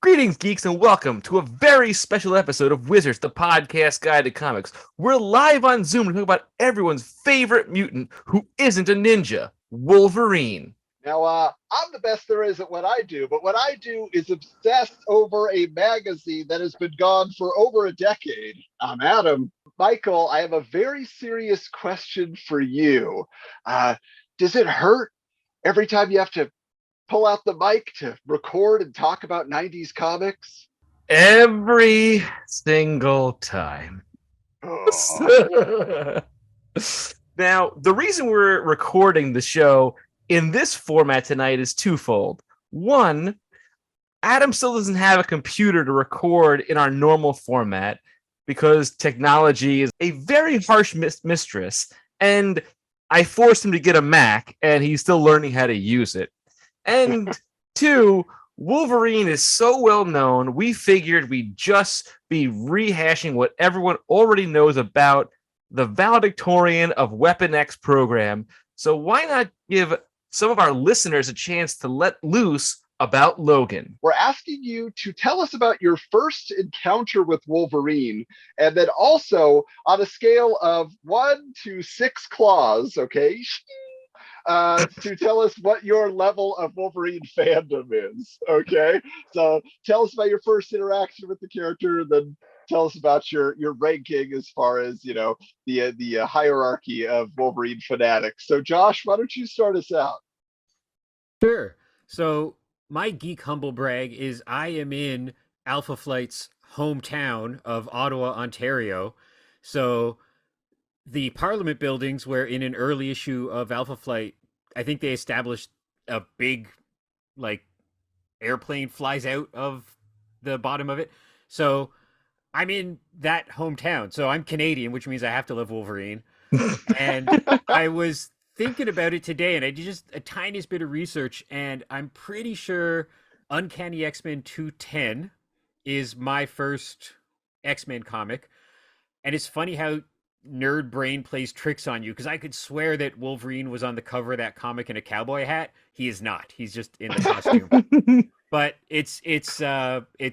Greetings, geeks, and welcome to a very special episode of Wizards, the podcast guide to comics. We're live on Zoom to talk about everyone's favorite mutant who isn't a ninja, Wolverine. Now, I'm the best there is at what I do, but what I do is obsess over a magazine that has been gone for over a decade. I'm Adam. Michael, I have a very serious question for you. Does it hurt every time you have to pull out the mic to record and talk about 90s comics? Every single time. Oh. Now, the reason we're recording the show in this format tonight is twofold. One, Adam still doesn't have a computer to record in our normal format because technology is a very harsh mistress, and I forced him to get a Mac, and he's still learning how to use it. And two, Wolverine is so well known, we figured we'd just be rehashing what everyone already knows about the valedictorian of Weapon X program. So why not give some of our listeners a chance to let loose about Logan? We're asking you to tell us about your first encounter with Wolverine, and then also on a scale of 1 to 6 claws, okay, to tell us what your level of Wolverine fandom is, okay? So tell us about your first interaction with the character, then tell us about your ranking as far as, you know, the hierarchy of Wolverine fanatics. So Josh, why don't you start us out? Sure. So my geek humble brag is I am in Alpha Flight's hometown of Ottawa, Ontario. So the Parliament buildings, where in an early issue of Alpha Flight, I think they established a big, like, airplane flies out of the bottom of it. So I'm in that hometown. So I'm Canadian, which means I have to love Wolverine. And I was thinking about it today, and I did just a tiniest bit of research, and I'm pretty sure Uncanny X-Men 210 is my first X-Men comic. And it's funny how nerd brain plays tricks on you, because I could swear that Wolverine was on the cover of that comic in a cowboy hat. He is not. He's just in the costume. But it's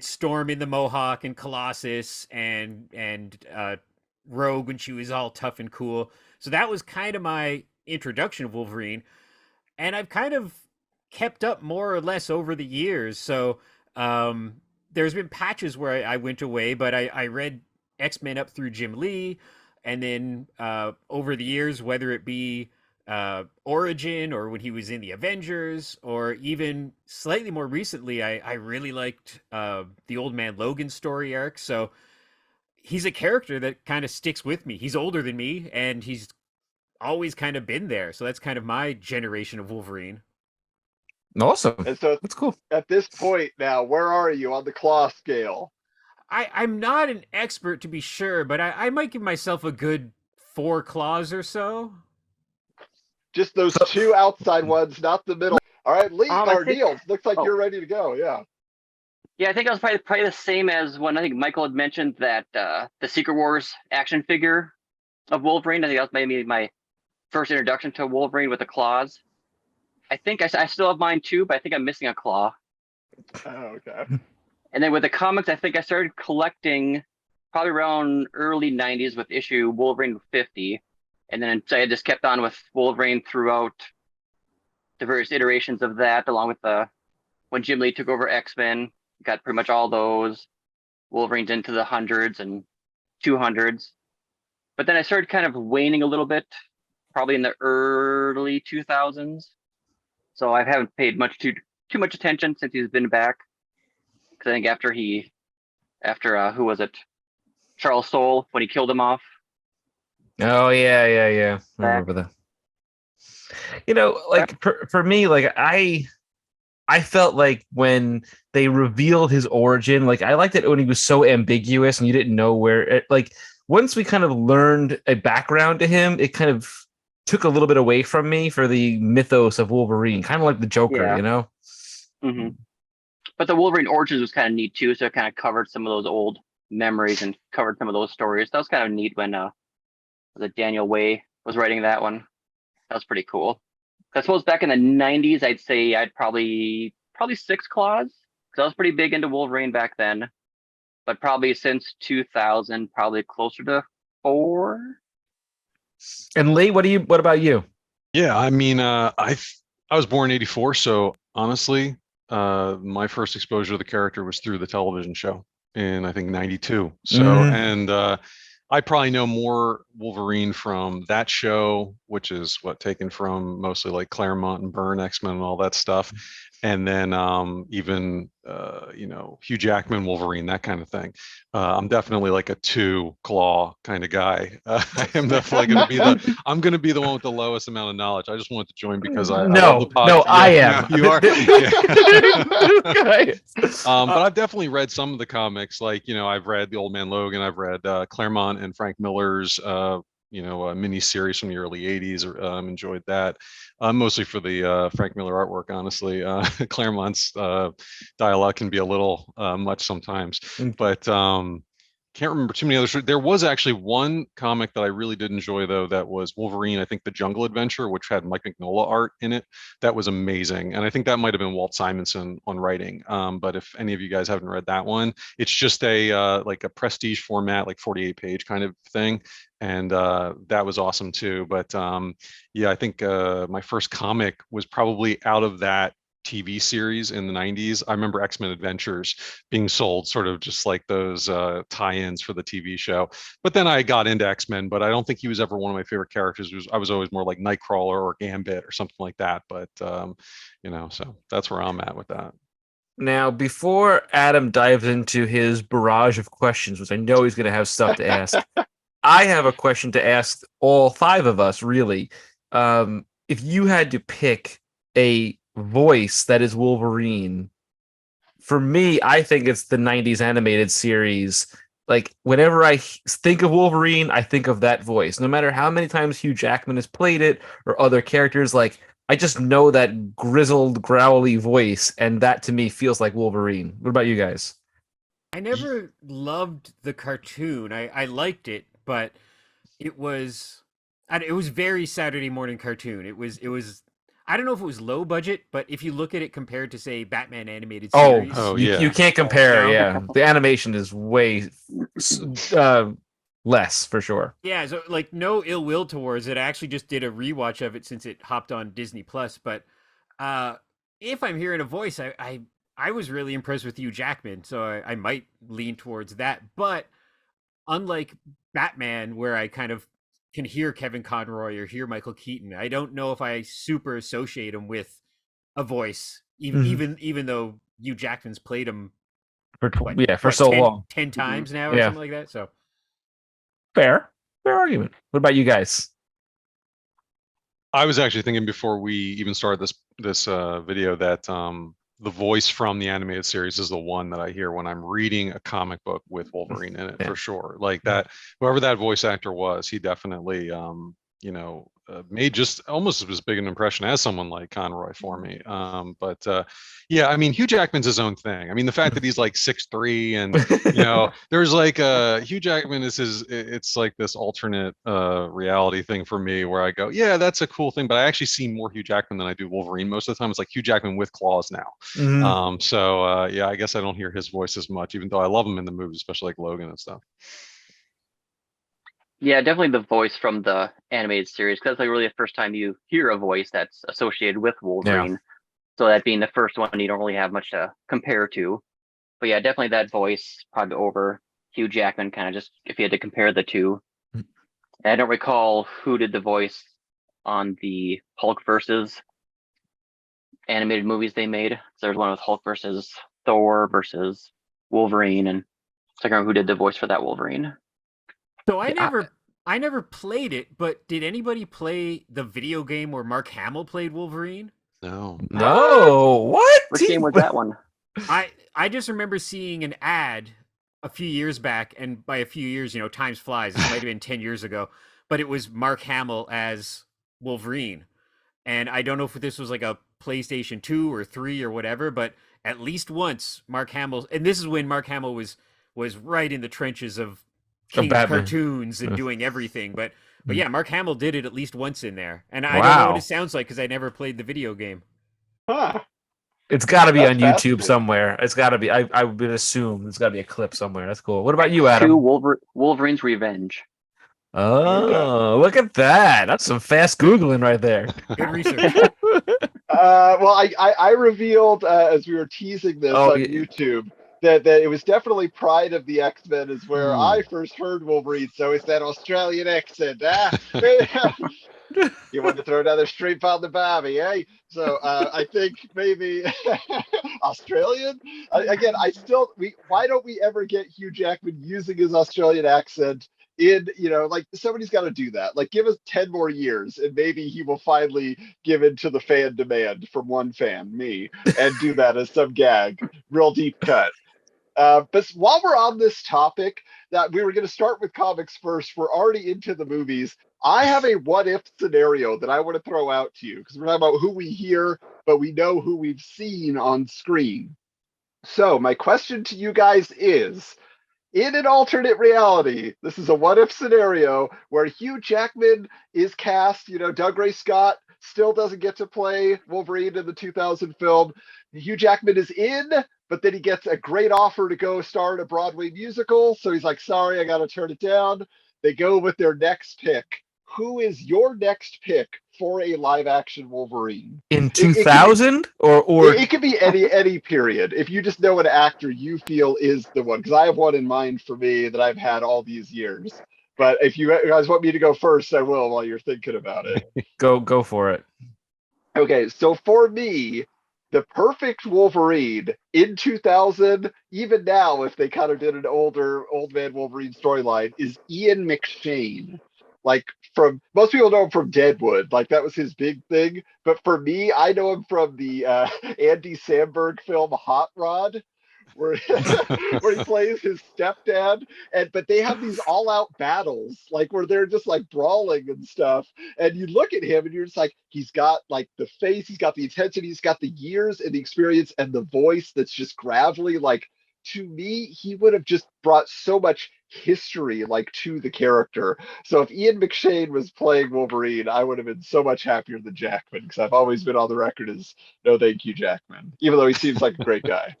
Storm in the Mohawk and Colossus and Rogue when she was all tough and cool. So that was kind of my introduction of Wolverine, and I've kind of kept up more or less over the years. So there's been patches where I went away, but I read X-Men up through Jim Lee, and then over the years, whether it be Origin or when he was in the Avengers, or even slightly more recently, I really liked the Old Man Logan story arc. So he's a character that kind of sticks with me. He's older than me, and he's always kind of been there. So that's kind of my generation of Wolverine. Awesome. And so That's cool. at this point now, where are you on the claw scale? I'm not an expert to be sure, but I might give myself a good 4 claws or so. Just those two outside ones, not the middle. All right, Lee, or Neil, looks like you're ready to go. Yeah. Yeah, I think I was probably the same as when I think Michael had mentioned that the Secret Wars action figure of Wolverine. I think that was maybe my first introduction to Wolverine with the claws. I think I still have mine too, but I think I'm missing a claw. Oh, okay. And then with the comics, I think I started collecting probably around early 90s with issue Wolverine 50. And then I just kept on with Wolverine throughout the various iterations of that, along with when Jim Lee took over X-Men, got pretty much all those. Wolverine's into the hundreds and 200s. But then I started kind of waning a little bit, probably in the early 2000s. So I haven't paid too much attention since he's been back. Because I think after who was it? Charles Soule, when he killed him off. Oh, yeah. I remember that. You know, like for me, like I felt like when they revealed his origin, like I liked it when he was so ambiguous and you didn't know where it, like once we kind of learned a background to him, it kind of took a little bit away from me for the mythos of Wolverine, kind of like the Joker, you know? Mm-hmm. But the Wolverine Origins was kind of neat too, so it kind of covered some of those old memories and covered some of those stories. That was kind of neat when Daniel Way was writing that one. That was pretty cool. I suppose back in the 90s, I'd say I'd probably 6 claws. I was pretty big into Wolverine back then, but probably since 2000, probably closer to 4. And Lee, what about you? Yeah, I mean, I was born in '84, so honestly, my first exposure to the character was through the television show in I think '92. So, Mhm. and I probably know more Wolverine from that show, which is what taken from mostly like Claremont and Byrne, X-Men and all that stuff. And then even Hugh Jackman Wolverine, that kind of thing. I'm definitely like a two claw kind of guy. I am definitely going to be I'm going to be the one with the lowest amount of knowledge. I just wanted to join because I love the No, podcast. I Yeah, am. you are. Okay. But I've definitely read some of the comics. Like, I've read The Old Man Logan. I've read Claremont and Frank Miller's, mini series from the early '80s. Enjoyed that, mostly for the Frank Miller artwork. Honestly, Claremont's dialogue can be a little much sometimes, but can't remember too many others. There was actually one comic that I really did enjoy, though, that was Wolverine, I think The Jungle Adventure, which had Mike Mignola art in it. That was amazing. And I think that might have been Walt Simonson on writing. But if any of you guys haven't read that one, it's just like a prestige format, like 48 page kind of thing. And that was awesome too. But yeah, I think my first comic was probably out of that TV series in the '90s. I remember X-Men Adventures being sold sort of just like those tie-ins for the TV show. But then I got into X-Men, but I don't think he was ever one of my favorite characters. I was always more like Nightcrawler or Gambit or something like that. But so that's where I'm at with that. Now, before Adam dives into his barrage of questions, which I know he's going to have stuff to ask, I have a question to ask all five of us, really. If you had to pick a voice that is Wolverine, for me, I think it's the '90s animated series. Like, whenever I think of Wolverine, I think of that voice. No matter how many times Hugh Jackman has played it or other characters, like, I just know that grizzled, growly voice, and that to me feels like Wolverine. What about you guys? I never loved the cartoon. I liked it, but it was it was very Saturday morning cartoon. It was I don't know if it was low budget, but if you look at it compared to say Batman animated series, Oh, you, yeah. you can't compare. No. Yeah, the animation is way uh, less for sure. yeah, so like no ill will towards it. I actually just did a rewatch of it since it hopped on Disney Plus, but uh if I'm hearing a voice, I was really impressed with Hugh Jackman, so I might lean towards that. But unlike Batman, where I kind of can hear Kevin Conroy or hear Michael Keaton, I don't know if I super associate him with a voice, even Mhm. even though Hugh Jackman's played him For so 10, long. 10 times now or Yeah. something like that. So Fair argument. What about you guys? I was actually thinking before we even started this video that the voice from the animated series is the one that I hear when I'm reading a comic book with Wolverine in it, Yeah. for sure. Like that, whoever that voice actor was, he definitely made just almost as big an impression as someone like Conroy for me. But yeah, I mean, Hugh Jackman's his own thing. I mean, the fact that he's like 6'3" and there's like Hugh Jackman it's like this alternate reality thing for me where I go, yeah, that's a cool thing, but I actually see more Hugh Jackman than I do Wolverine most of the time. It's like Hugh Jackman with claws now. Mhm. So yeah, I guess I don't hear his voice as much, even though I love him in the movies, especially like Logan and stuff. Yeah, definitely the voice from the animated series, because that's like really the first time you hear a voice that's associated with Wolverine. So that being the first one, you don't really have much to compare to. But yeah, definitely that voice probably over Hugh Jackman, kind of just if you had to compare the two. And I don't recall who did the voice on the Hulk versus animated movies they made. So there's one with Hulk versus Thor versus Wolverine, and I can't remember who did the voice for that Wolverine. So I never played it, but did anybody play the video game where Mark Hamill played Wolverine? No. No, what? Which game was that one? I just remember seeing an ad a few years back, and by a few years, times flies. It might have been 10 years ago, but it was Mark Hamill as Wolverine. And I don't know if this was like a PlayStation 2 or 3 or whatever, but at least once Mark Hamill, and this is when Mark Hamill was right in the trenches of king of Batman. cartoons and doing everything. But yeah, Mark Hamill did it at least once in there. And I don't know what Wow. it sounds like because I never played the video game. Huh. It's got to be That's on YouTube fascinating. somewhere. It's got to be. I would assume there's got to be a clip somewhere. That's cool. What about you, 2 Adam? Wolverine's Revenge. Oh, look at that. That's some fast Googling right there. Good research. Well, I revealed as we were teasing this Oh, on yeah. YouTube that it was definitely Pride of the X-Men is where Hmm. I first heard Wolverine. So it's that Australian accent. You want to throw another street on the Bobby, eh? So I think maybe Australian. Again, why don't we ever get Hugh Jackman using his Australian accent in, like somebody's got to do that. Like give us 10 more years and maybe he will finally give in to the fan demand from one fan, me, and do that as some gag, real deep cut. But while we're on this topic, that we were going to start with comics first, we're already into the movies. I have a what if scenario that I want to throw out to you because we're talking about who we hear, but we know who we've seen on screen. So, my question to you guys is in an alternate reality, this is a what if scenario where Hugh Jackman is cast, Doug Ray Scott still doesn't get to play Wolverine in the 2000 film. Hugh Jackman is in, but then he gets a great offer to go star in a Broadway musical. So he's like, sorry, I got to turn it down. They go with their next pick. Who is your next pick for a live action Wolverine? In It could be, 2000 or it could be any period. If you just know an actor you feel is the one, because I have one in mind for me that I've had all these years. But if you guys want me to go first, I will while you're thinking about it. go for it. Okay, so for me, the perfect Wolverine in 2000, even now, if they kind of did an old man Wolverine storyline, is Ian McShane. Like from most people know him from Deadwood, like that was his big thing. But for me, I know him from the Andy Samberg film Hot Rod, where where he plays his stepdad. But they have these all-out battles, like where they're just like brawling and stuff. And you look at him and you're just like, he's got like the face, he's got the intensity, he's got the years and the experience and the voice that's just gravelly. Like to me, he would have just brought so much history like to the character. So if Ian McShane was playing Wolverine, I would have been so much happier than Jackman because I've always been on the record as no thank you Jackman, even though he seems like a great guy.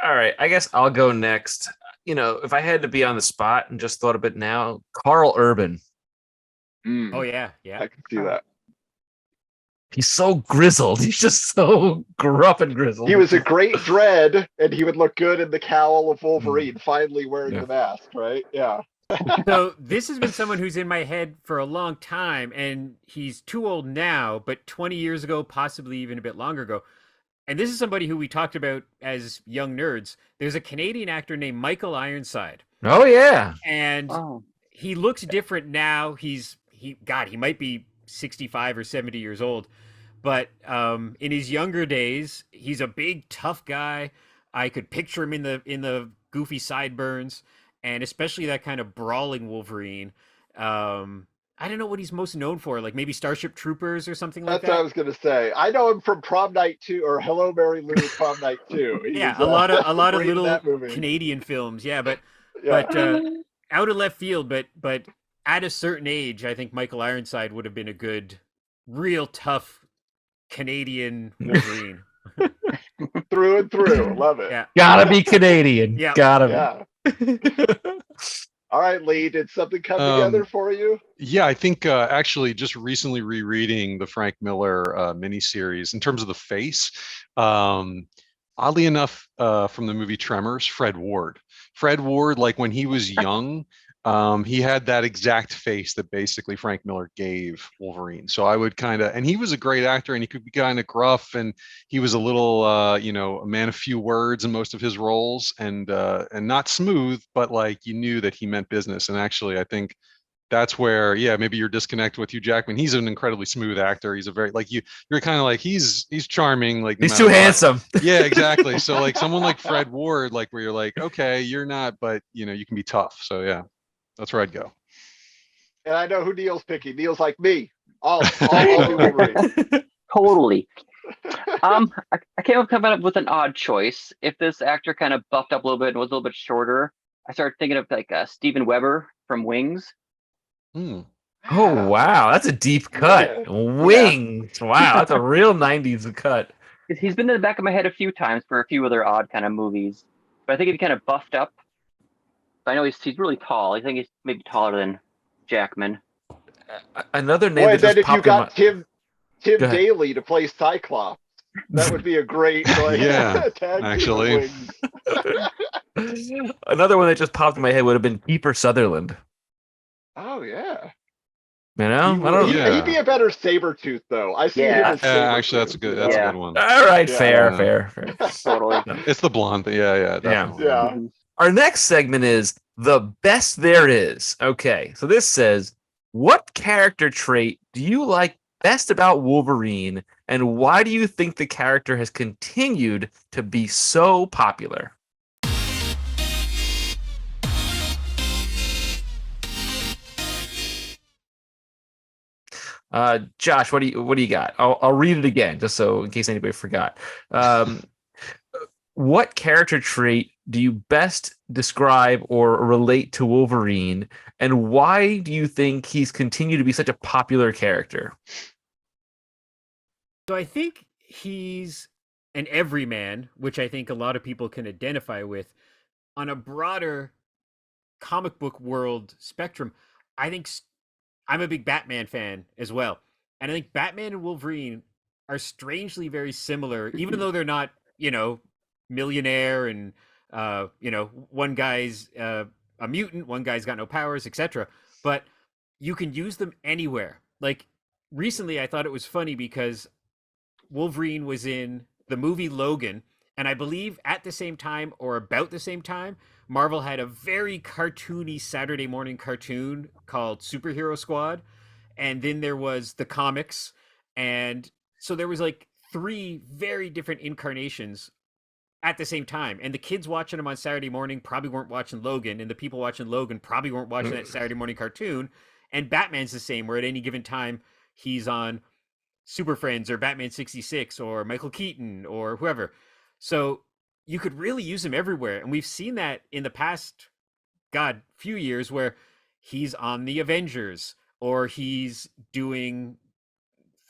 All right, I guess I'll go next. If I had to be on the spot and just thought of it now, Carl Urban. Oh yeah, I yeah. can see that. He's so grizzled. He's just so gruff and grizzled. He was a great Dread, and he would look good in the cowl of Wolverine, finally wearing the mask, right? Yeah. So this has been someone who's in my head for a long time, and he's too old now, but 20 years ago, possibly even a bit longer ago. And this is somebody who we talked about as young nerds. There's a Canadian actor named Michael Ironside. Oh yeah. And he looks different now. He might be 65 or 70 years old. But in his younger days, he's a big, tough guy. I could picture him in the goofy sideburns, and especially that kind of brawling Wolverine. I don't know what he's most known for, like maybe Starship Troopers or something like That's what I was gonna say. I know him from Prom Night 2 or Hello Mary Lou Prom Night 2. Yeah, a lot of great in little that movie. Canadian films. Yeah, but Yeah. out of left field. But at a certain age, I think Michael Ironside would have been a good, real tough Canadian Wolverine. Through and through. Love it. Yeah. Gotta be Canadian. Yeah. Gotta be. Yeah. All right, Lee, did something come together for you? Yeah, I think actually just recently rereading the Frank Miller miniseries in terms of the face. Oddly enough, from the movie Tremors, Fred Ward. Fred Ward, like when he was young, he had that exact face that basically Frank Miller gave Wolverine. So I would and he was a great actor and he could be kind of gruff and he was a little, a man of few words in most of his roles and not smooth, but like you knew that he meant business. And actually, I think that's where, maybe you're disconnected with Hugh Jackman. He's an incredibly smooth actor. He's a very you're kind of like he's charming. Like he's too handsome. Yeah, exactly. So like someone like Fred Ward, like where you're like, okay, you're not, but you can be tough. So yeah, that's where I'd go. And I know who Neil's picking. Neil's like me. I'll do Wolverine. Totally. I came up with an odd choice. If this actor kind of buffed up a little bit and was a little bit shorter, I started thinking of like Steven Weber from Wings. Oh wow, that's a deep cut. Wings. Wow, that's a real 90s cut. He's been in the back of my head a few times for a few other odd kind of movies, but I think if he kind of buffed up, I know he's really tall. I think he's maybe taller than Jackman. Another name Boy, that and then just if you popped in my. got Tim Go ahead. Daly to play Cyclops, that would be a great like Yeah, tag team of actually. wings. Another one that just popped in my head would have been Kiefer Sutherland. Oh yeah. You know, I don't. Yeah. He'd be a better Sabretooth though. I see him Yeah. as Sabretooth. Actually, that's a good. That's Yeah. a good one. All right, Yeah. fair, Yeah. fair. Totally. It's the blonde. Yeah, definitely. Yeah. Mhm. Our next segment is the best there is. Okay, so this says, what character trait do you like best about Wolverine, and why do you think the character has continued to be so popular? Josh, what do you got? I'll read it again just so in case anybody forgot. What character trait do you best describe or relate to Wolverine, and why do you think he's continued to be such a popular character? So I think he's an everyman, which I think a lot of people can identify with on a broader comic book world spectrum. I think I'm a big Batman fan as well. And I think Batman and Wolverine are strangely very similar, even though they're not, millionaire and, one guy's a mutant, one guy's got no powers, etc. But you can use them anywhere. Like recently, I thought it was funny because Wolverine was in the movie Logan, and I believe at the same time or about the same time, Marvel had a very cartoony Saturday morning cartoon called Superhero Squad, and then there was the comics, and so there was like three very different incarnations at the same time, and the kids watching them on Saturday morning probably weren't watching Logan, and the people watching Logan probably weren't watching that Saturday morning cartoon. And Batman's the same, where at any given time he's on Super Friends or Batman 66 or Michael Keaton or whoever. So you could really use him everywhere. And we've seen that in the past, few years where he's on the Avengers or he's doing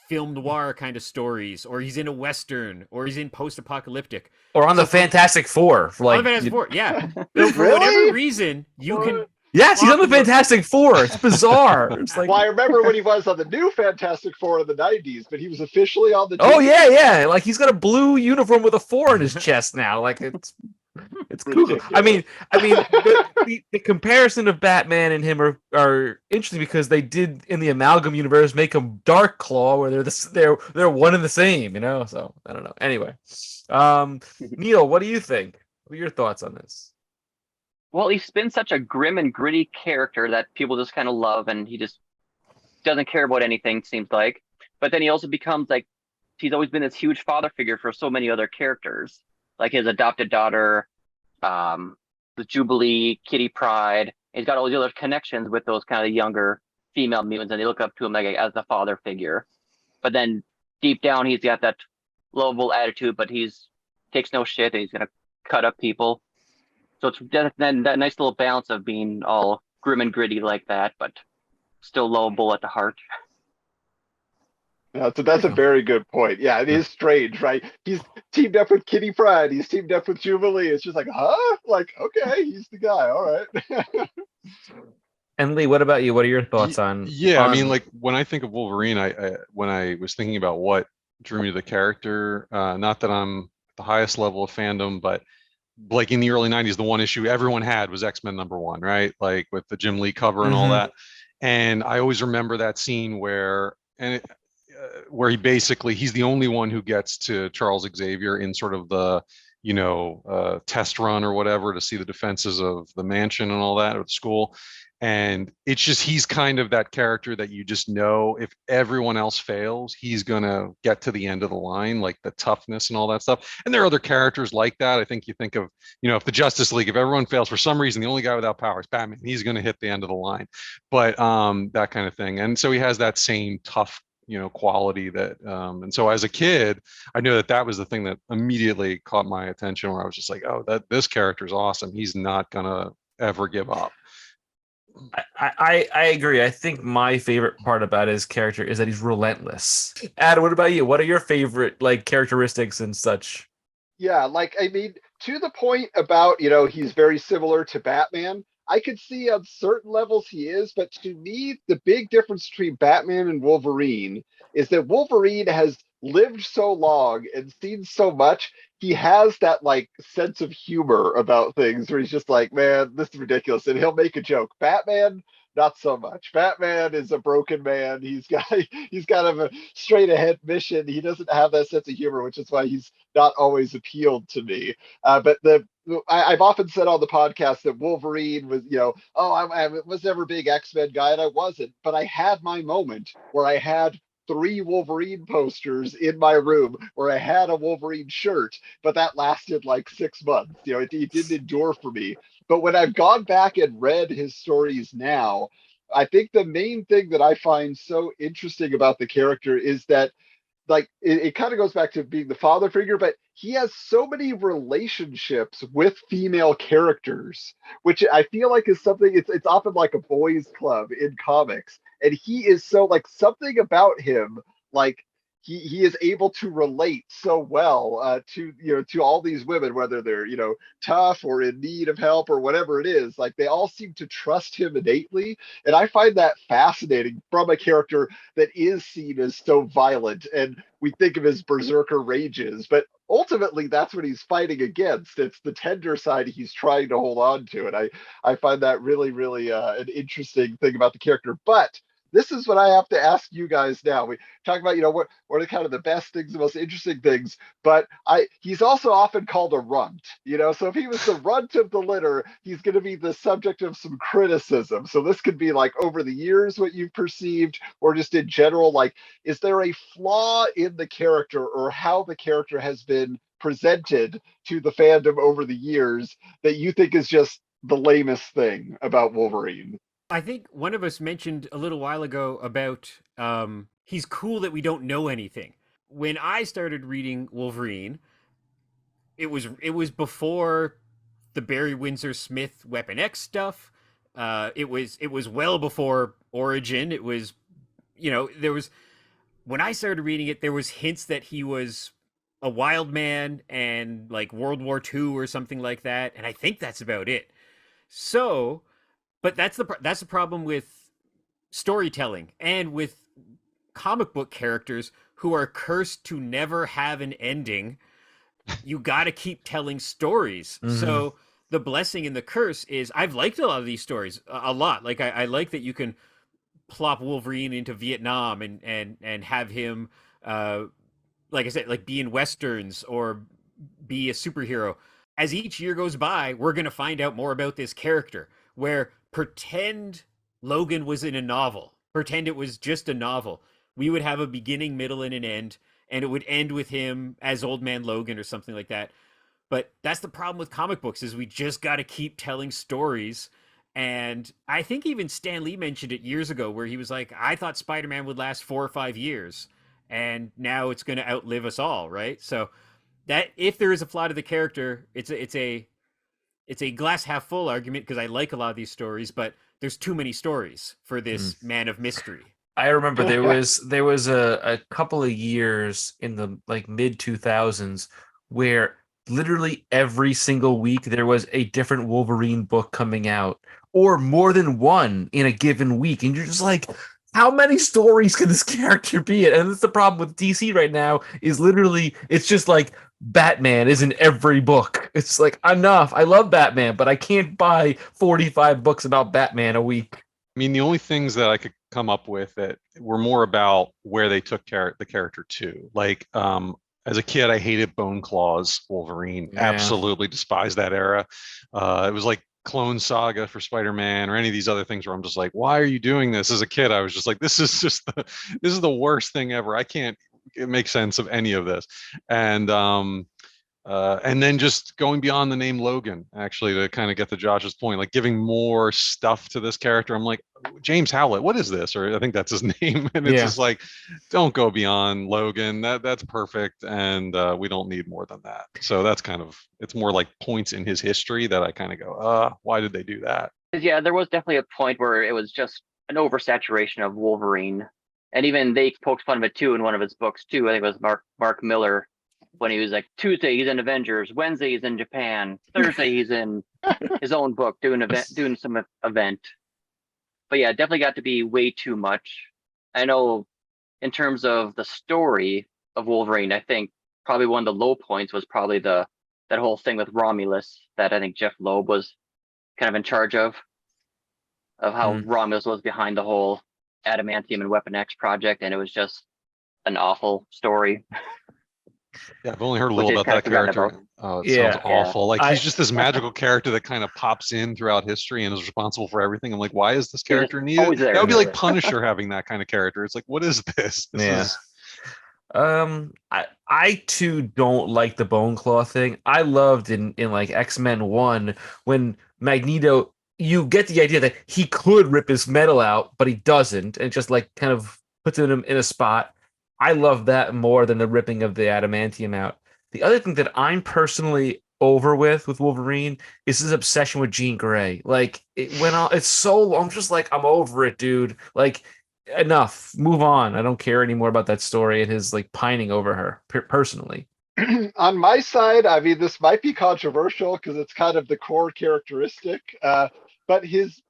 film noir kind of stories or he's in a Western or he's in post-apocalyptic. Or on the Fantastic Four. On the Fantastic Four, yeah. So for Really? whatever reason, you can... Yes, he's on the Fantastic Four. It's bizarre. It's like, Well, I remember when he was on the new Fantastic Four in the 90s, but he was officially on the oh team. yeah. Like he's got a blue uniform with a 4 in his chest now. Like it's cool. I mean, the comparison of Batman and him are interesting because they did in the Amalgam universe make him Dark Claw, where they're one and the same, So I don't know. Anyway, Neil, what do you think? What are your thoughts on this? Well, he's been such a grim and gritty character that people just kind of love, and he just doesn't care about anything, seems like. But then he also becomes like, he's always been this huge father figure for so many other characters, like his adopted daughter, the Jubilee, Kitty Pryde. He's got all the other connections with those kind of younger female mutants, and they look up to him like as the father figure. But then deep down, he's got that lovable attitude, but he's takes no shit, and he's gonna cut up people. So it's that nice little balance of being all grim and gritty like that, but still lovable at the heart. Yeah, so that's a very good point. Yeah, it is strange, right? He's teamed up with Kitty Pryde. He's teamed up with Jubilee. It's just like, huh? Like, okay, he's the guy. All right. And Lee, what about you? What are your thoughts on? Yeah, I mean, like when I think of Wolverine, when I was thinking about what drew me to the character, not that I'm the highest level of fandom, but like in the early 90s, the one issue everyone had was X-Men #1, right? Like with the Jim Lee cover and all that. And I always remember that scene where where he's the only one who gets to Charles Xavier in sort of the test run or whatever to see the defenses of the mansion and all that, or the school. And it's just, he's kind of that character that you just know if everyone else fails, he's going to get to the end of the line, like the toughness and all that stuff. And there are other characters like that. I think you think of, if the Justice League, if everyone fails for some reason, the only guy without power is Batman, he's going to hit the end of the line. But that kind of thing. And so he has that same tough, quality that, and so as a kid, I know that was the thing that immediately caught my attention, where I was just like, oh, this character is awesome. He's not going to ever give up. I agree. I think my favorite part about his character is that he's relentless. Adam, what about you? What are your favorite like characteristics and such? Yeah, like I mean, to the point about, he's very similar to Batman. I could see on certain levels he is, but to me, the big difference between Batman and Wolverine is that Wolverine has lived so long and seen so much. He has that like sense of humor about things where he's just like, man, this is ridiculous, and he'll make a joke. Batman, not so much. Batman is a broken man. He's got a straight ahead mission. He doesn't have that sense of humor, which is why he's not always appealed to me. But I've often said on the podcast that Wolverine was, I was never a big X-Men guy, and I wasn't. But I had my moment where I had 3 Wolverine posters in my room, where I had a Wolverine shirt, but that lasted like 6 months. It didn't endure for me. But when I've gone back and read his stories now, I think the main thing that I find so interesting about the character is that like it kind of goes back to being the father figure, but he has so many relationships with female characters, which I feel like is something, it's often like a boys club in comics. And he is so like something about him, like he is able to relate so well to to all these women, whether they're tough or in need of help or whatever it is. Like they all seem to trust him innately, and I find that fascinating from a character that is seen as so violent, and we think of his berserker rages, but ultimately that's what he's fighting against. It's the tender side he's trying to hold on to, and I find that really really an interesting thing about the character. But this is what I have to ask you guys now. We talk about what are kind of the best things, the most interesting things, but he's also often called a runt. So if he was the runt of the litter, he's going to be the subject of some criticism. So this could be like over the years what you've perceived, or just in general, like is there a flaw in the character or how the character has been presented to the fandom over the years that you think is just the lamest thing about Wolverine? I think one of us mentioned a little while ago about he's cool that we don't know anything. When I started reading Wolverine, it was before the Barry Windsor Smith Weapon X stuff. It was well before Origin. It was, there was, when I started reading it, there was hints that he was a wild man and like World War II or something like that, and I think that's about it. So, but that's the problem with storytelling and with comic book characters who are cursed to never have an ending. You got to keep telling stories. Mhm. So the blessing and the curse is I've liked a lot of these stories a lot. Like I like that you can plop Wolverine into Vietnam and have him like I said, like be in westerns or be a superhero. As each year goes by, we're gonna find out more about this character. Where pretend Logan was in a novel, pretend it was just a novel. We would have a beginning, middle, and an end, and it would end with him as Old Man Logan or something like that. But that's the problem with comic books is we just got to keep telling stories. And I think even Stan Lee mentioned it years ago where he was like, I thought Spider-Man would last 4 or 5 years and now it's going to outlive us all, right? So that if there is a flaw to the character, it's a glass half full argument because I like a lot of these stories, but there's too many stories for Mm. this man of mystery. I remember there was a couple of years in the like mid 2000s where literally every single week there was a different Wolverine book coming out, or more than one in a given week, and you're just like, how many stories can this character be in? And that's the problem with DC right now, is literally it's just like Batman is in every book. It's like, enough. I love Batman, but I can't buy 45 books about Batman a week. I mean, the only things that I could come up with that were more about where they took the character to. Like, as a kid, I hated Bone Claw's Wolverine. Yeah. Absolutely despised that era. It was like Clone Saga for Spider-Man or any of these other things where I'm just like, why are you doing this? As a kid, I was just like, this is the worst thing ever. I can't make sense of any of this. And then just going beyond the name Logan, actually, to kind of get to Josh's point, like giving more stuff to this character. I'm like, James Howlett, what is this? Or I think that's his name. And it's Yeah. just like, don't go beyond Logan. That's perfect. And we don't need more than that. So that's kind of, it's more like points in his history that I kind of go, why did they do that? 'Cause, yeah, there was definitely a point where it was just an oversaturation of Wolverine, and even they poked fun of it too in one of his books too. I think it was Mark Miller when he was like Tuesday he's in Avengers, Wednesday he's in Japan, Thursday he's in his own book doing some event. But yeah, it definitely got to be way too much. I know in terms of the story of Wolverine, I think probably one of the low points was probably the that whole thing with Romulus that I think Jeff Loeb was kind of in charge of how Mm. Romulus was behind the whole adamantium and Weapon X project, and it was just an awful story, Yeah, I've only heard a which little is about kind of that forgotten character. about. Oh, it sounds Yeah. Yeah, awful. Like I he's just this magical character that kind of pops in throughout history and is responsible for everything. I'm like, why is this he was just character needed? always That would there. be like Punisher having that kind of character. It's like, what is this? This yeah. is I too don't like the bone claw thing. I loved in like X-Men 1 when Magneto, you get the idea that he could rip his metal out, but he doesn't, and just like kind of puts it in a spot. I love that more than the ripping of the adamantium out. The other thing that I'm personally over with Wolverine is his obsession with Jean Grey. Like it went on, it's so long. I'm just like, I'm over it, dude. Like enough, move on. I don't care anymore about that story and his like pining over her personally. On my side, I mean, this might be controversial because it's kind of the core characteristic, but his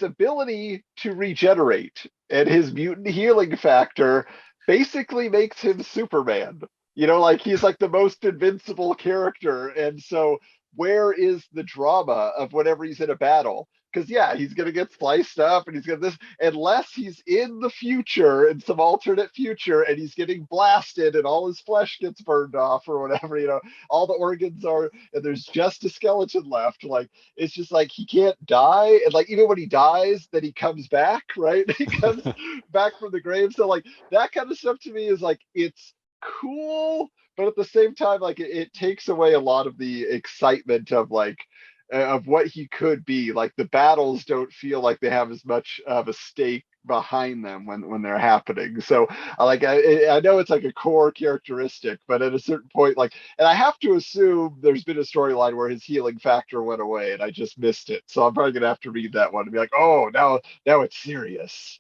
ability to regenerate and his mutant healing factor basically makes him Superman. You know, like he's like the most invincible character, and so where is the drama of whenever he's in a battle? Because yeah, he's gonna get sliced up, and he's gonna this unless he's in the future, in some alternate future, and he's getting blasted, and all his flesh gets burned off or whatever. You know, all the organs are, and there's just a skeleton left. Like it's just like he can't die, and like even when he dies, then he comes back, right? He comes back from the grave. So like that kind of stuff to me is like it's cool, but at the same time, like it takes away a lot of the excitement of what he could be. Like the battles don't feel like they have as much of a stake behind them when they're happening. So I know it's like a core characteristic, but at a certain point, like, and I have to assume there's been a storyline where his healing factor went away and I just missed it. So I'm probably gonna have to read that one and be like, oh, now it's serious.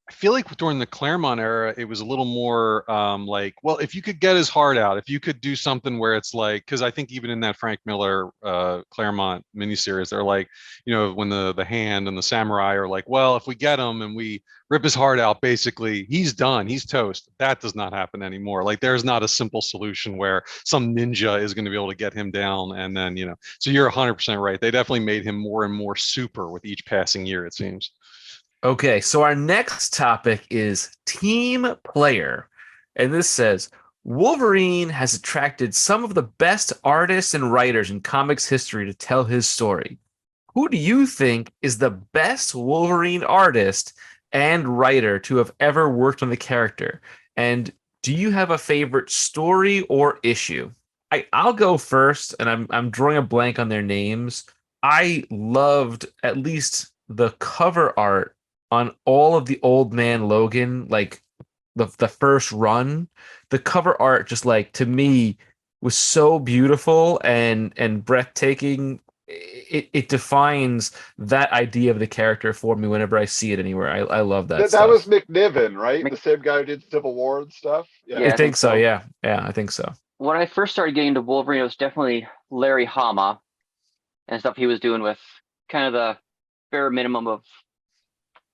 I feel like during the Claremont era, it was a little more like, well, if you could get his heart out, if you could do something where it's like, because I think even in that Frank Miller Claremont miniseries, they're like, you know, when the hand and the samurai are like, well, if we get him and we rip his heart out, basically he's done, he's toast. That does not happen anymore. Like there's not a simple solution where some ninja is going to be able to get him down, and then you know. So you're 100% right. They definitely made him more and more super with each passing year, it seems. Okay, so our next topic is team player. And this says Wolverine has attracted some of the best artists and writers in comics history to tell his story. Who do you think is the best Wolverine artist and writer to have ever worked on the character? And do you have a favorite story or issue? I'll go first, and I'm drawing a blank on their names. I loved at least the cover art on all of the Old Man Logan, like the first run. The cover art just like to me was so beautiful and breathtaking. It defines that idea of the character for me whenever I see it anywhere. I love that That was stuff. McNiven, right? Mc- The same guy who did Civil War and stuff. Yeah. I Yeah, I think think so. so. Yeah. Yeah, I think so. When I first started getting into Wolverine, it was definitely Larry Hama and stuff he was doing with kind of the bare minimum of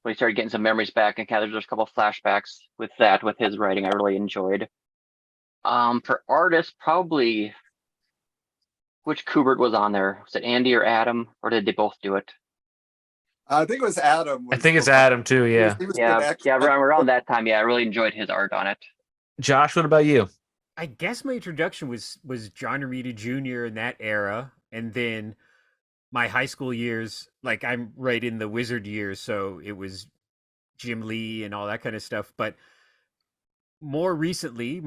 when he started getting some memories back, and kind of there's a couple of flashbacks with that with his writing I really enjoyed. For artists, probably which Kubert was on there? Was it Andy or Adam, or did they both do it? I think it was Adam. I Was think the it's one. Adam too. Yeah. He was Yeah, good. X. yeah, around that time, yeah, I really enjoyed his art on it. Josh, what about you? I guess my introduction was John Romita Jr. in that era, and then my high school years, like I'm right in the Wizard years, so it was Jim Lee and all that kind of stuff. But somewhat recently,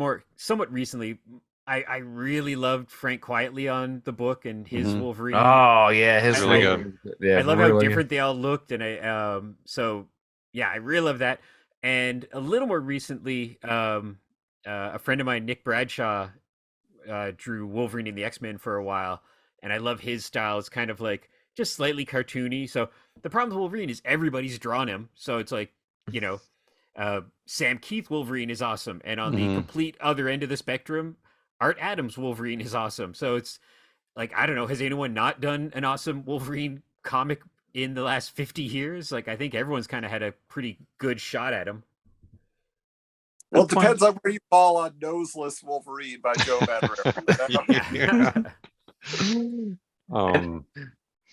I really loved Frank Quietly on the book and his Mhm. Wolverine. Oh yeah, his Really Wolverine. Yeah, I love how really. different they all looked, and so yeah, I really love that. And a little more recently, a friend of mine, Nick Bradshaw, drew Wolverine and the X-Men for a while, and I love his style. It's kind of like just slightly cartoony. So the problem with Wolverine is everybody's drawn him. So it's like, you know, Sam Keith Wolverine is awesome, and on the complete other end of the spectrum, Art Adams Wolverine is awesome. So it's like, I don't know, has anyone not done an awesome Wolverine comic in the last 50 years? Like, I think everyone's kind of had a pretty good shot at him. Well, it depends on where you fall on Noseless Wolverine by Joe Madureira.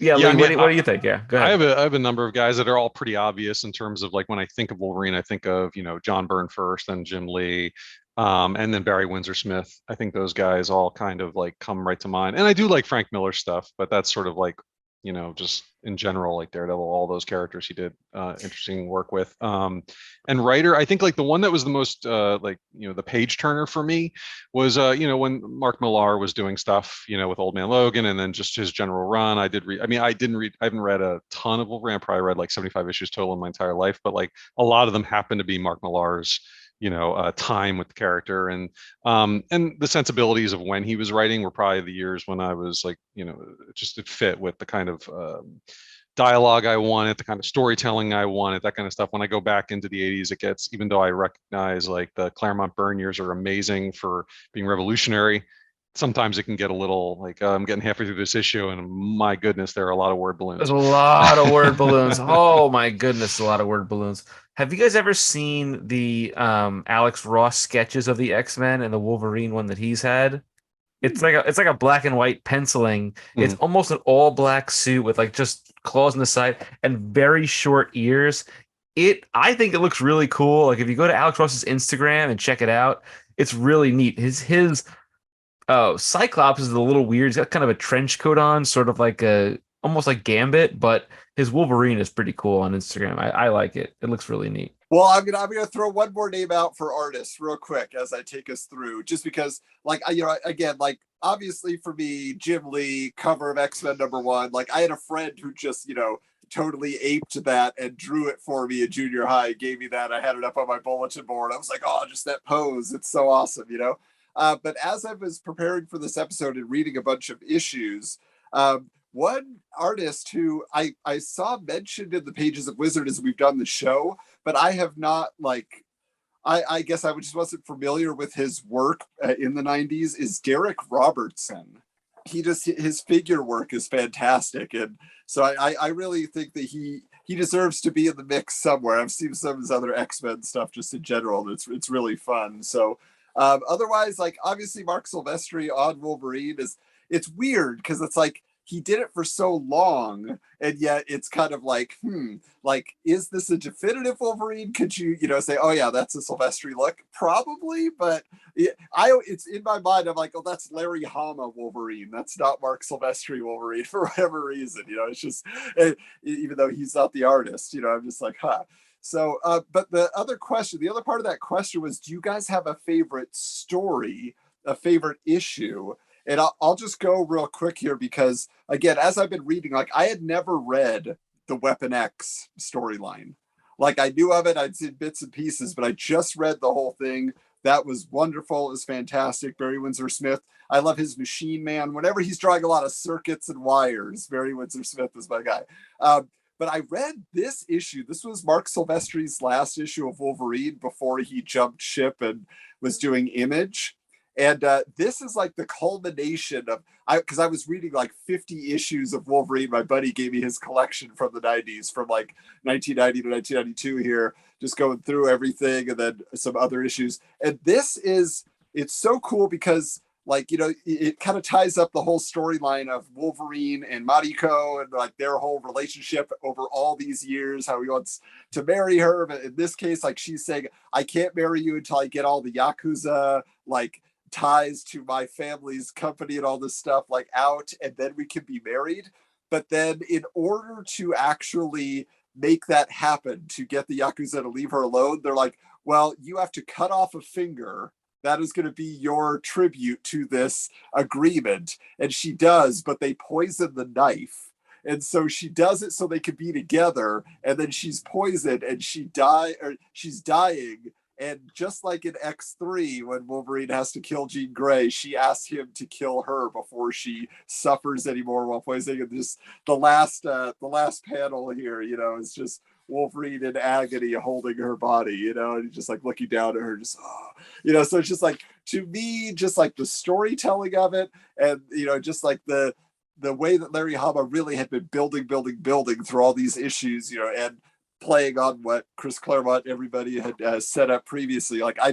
Yeah, Lee, I mean, what do you think? Yeah, go ahead. I have a number of guys that are all pretty obvious in terms of like when I think of Wolverine, I think of, you know, John Byrne first, then Jim Lee, and then Barry Windsor Smith. I think those guys all kind of like come right to mind. And I do like Frank Miller stuff, but that's sort of like, you know, just in general, like Daredevil, all those characters he did interesting work with. And writer, I think like the one that was the most like, you know, the page turner for me was you know, when Mark Millar was doing stuff, you know, with Old Man Logan, and then just his general run. I did read, I mean, I haven't read a ton of Wolverine. I probably read like 75 issues total in my entire life, but like a lot of them happen to be Mark Millar's, you know, time with the character, and the sensibilities of when he was writing were probably the years when I was like, you know, it fit with the kind of dialogue I wanted, the kind of storytelling I wanted, that kind of stuff. When I go back into the 80s, it gets, even though I recognize like the Claremont Byrne years are amazing for being revolutionary, sometimes it can get a little like, I'm getting halfway through this issue and my goodness, there are a lot of word balloons. There's a lot of word balloons. Oh my goodness, a lot of word balloons. Have you guys ever seen the Alex Ross sketches of the X-Men and the Wolverine one that he's had? It's like a black and white penciling. It's almost an all black suit with like just claws on the side and very short ears. I think it looks really cool. Like if you go to Alex Ross's Instagram and check it out, it's really neat. His Cyclops is a little weird. He's got kind of a trench coat on, sort of like almost like Gambit, but his Wolverine is pretty cool on Instagram. I like it. It looks really neat. Well, I'm gonna throw one more name out for artists real quick as I take us through, just because, like, you know, again, like obviously for me, Jim Lee, cover of X-Men #1. Like, I had a friend who just, you know, totally aped that and drew it for me in junior high. Gave me that. I had it up on my bulletin board. I was like, oh, just that pose. It's so awesome, you know. But as I was preparing for this episode and reading a bunch of issues, one artist who I saw mentioned in the pages of Wizard as we've done the show, but I have not, like, I guess I just wasn't familiar with his work in the 90s, is Derek Robertson. His figure work is fantastic. And so I really think that he deserves to be in the mix somewhere. I've seen some of his other X-Men stuff just in general, and it's really fun. So otherwise, like, obviously Mark Silvestri on Wolverine it's weird because it's like he did it for so long, and yet it's kind of like, like, is this a definitive Wolverine? Could you know, say, oh yeah, that's a Silvestri look? Probably, but it's in my mind, I'm like, oh, that's Larry Hama Wolverine. That's not Mark Silvestri Wolverine for whatever reason. You know, it's just, even though he's not the artist, you know, I'm just like, huh. So, but the other part of that question was, do you guys have a favorite story, a favorite issue? And I'll just go real quick here because, again, as I've been reading, like, I had never read the Weapon X storyline. Like, I knew of it, I'd seen bits and pieces, but I just read the whole thing. That was wonderful. It was fantastic. Barry Windsor Smith. I love his Machine Man. Whenever he's drawing a lot of circuits and wires, Barry Windsor Smith is my guy. But I read this issue. This was Mark Silvestri's last issue of Wolverine before he jumped ship and was doing Image. And this is like the culmination of, because I was reading like 50 issues of Wolverine. My buddy gave me his collection from the 90s, from like 1990 to 1992 here, just going through everything, and then some other issues. And it's so cool because, like, you know, it kind of ties up the whole storyline of Wolverine and Mariko and like their whole relationship over all these years, how he wants to marry her. But in this case, like, she's saying, I can't marry you until I get all the Yakuza, like, ties to my family's company and all this stuff, like, out, and then we can be married. But then in order to actually make that happen, to get the Yakuza to leave her alone, they're like, well, you have to cut off a finger. That is going to be your tribute to this agreement. And she does, but they poison the knife. And so she does it so they can be together. And then she's poisoned and she's dying. And just like in X3, when Wolverine has to kill Jean Grey, she asks him to kill her before she suffers anymore while poisoning. And just the last panel here, is just Wolverine in agony holding her body, and just like looking down at her, just so it's just like, to me, just like the storytelling of it, and just like the way that Larry Hama really had been building through all these issues, and playing on what Chris Claremont and everybody had set up previously. Like, I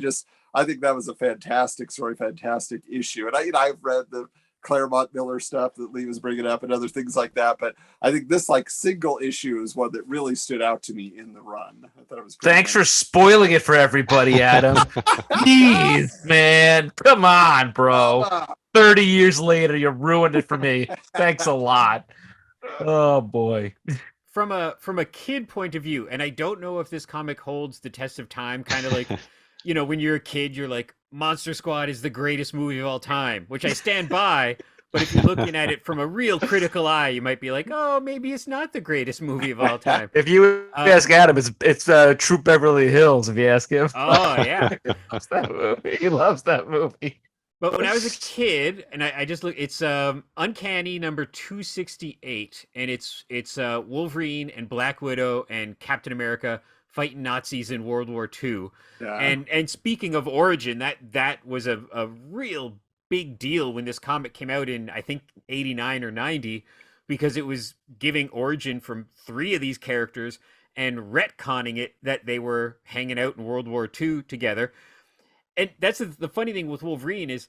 think that was a fantastic story, fantastic issue. And I've read the Claremont Miller stuff that Lee was bringing up and other things like that. But I think this like single issue is one that really stood out to me in the run. I thought it was Thanks for spoiling it for everybody, Adam. Jeez, man. Come on, bro. 30 years later, you ruined it for me. Thanks a lot. Oh, boy. From a kid point of view, and I don't know if this comic holds the test of time, kind of like, when you're a kid, you're like, Monster Squad is the greatest movie of all time, which I stand by. But if you're looking at it from a real critical eye, you might be like, oh, maybe it's not the greatest movie of all time. If you ask Adam, it's Troop Beverly Hills, if you ask him. Oh, yeah. He loves that movie. He loves that movie. But when I was a kid, and I just look, it's Uncanny number 268, and it's Wolverine and Black Widow and Captain America fighting Nazis in World War II. Yeah. And speaking of origin, that was a real big deal when this comic came out in, I think, 89 or 90, because it was giving origin from 3 of these characters and retconning it that they were hanging out in World War II together. And that's the funny thing with Wolverine is,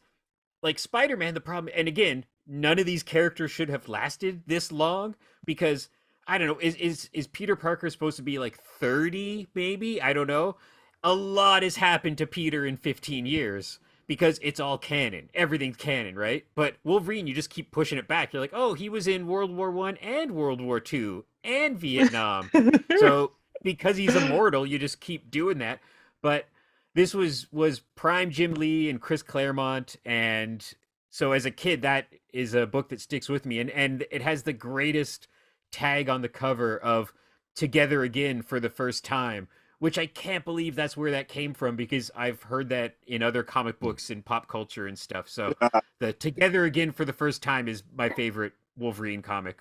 like Spider-Man, the problem, and again, none of these characters should have lasted this long, because, I don't know, is Peter Parker supposed to be like 30, maybe? I don't know. A lot has happened to Peter in 15 years, because it's all canon. Everything's canon, right? But Wolverine, you just keep pushing it back. You're like, oh, he was in World War I and World War II and Vietnam. So because he's immortal, you just keep doing that. But this was prime Jim Lee and Chris Claremont, and so as a kid, that is a book that sticks with me, and it has the greatest tag on the cover of "Together Again for the First Time," which I can't believe that's where that came from, because I've heard that in other comic books and pop culture and stuff. So the "Together Again for the First Time" is my favorite Wolverine comic.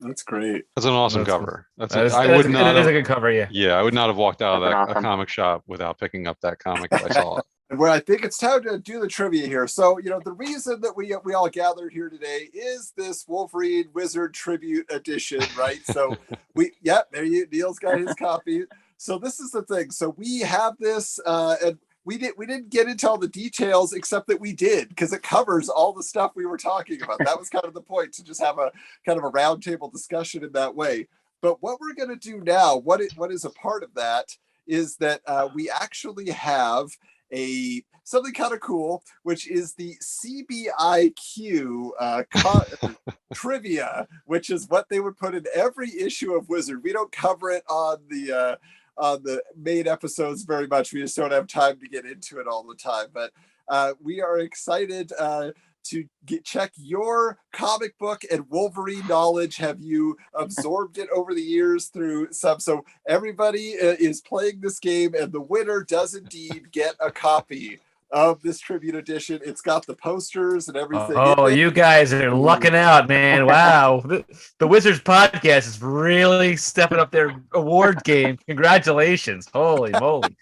That's great. That's an awesome cover. It is a good cover, yeah. Yeah, I would not have walked out of That's that awesome. a comic shop without picking up that comic if I saw it. Well, I think it's time to do the trivia here. So, the reason that we all gathered here today is this Wolverine Wizard Tribute Edition, right? So Neil's got his copy. So this is the thing. So we have this, and we didn't get into all the details, except that we did, because it covers all the stuff we were talking about. That was kind of the point, to just have a kind of a roundtable discussion in that way. But what we're going to do now, what is a part of that, is that we actually have something kind of cool, which is the CBIQ trivia, which is what they would put in every issue of Wizard. We don't cover it on the main episodes very much. We just don't have time to get into it all the time. But we are excited to check your comic book and Wolverine knowledge. Have you absorbed it over the years through some? So everybody is playing this game, and the winner does indeed get a copy of this tribute edition. It's got the posters and everything. Oh, you guys are lucking out, man. Wow. The Wizards podcast is really stepping up their award game. Congratulations. Holy moly.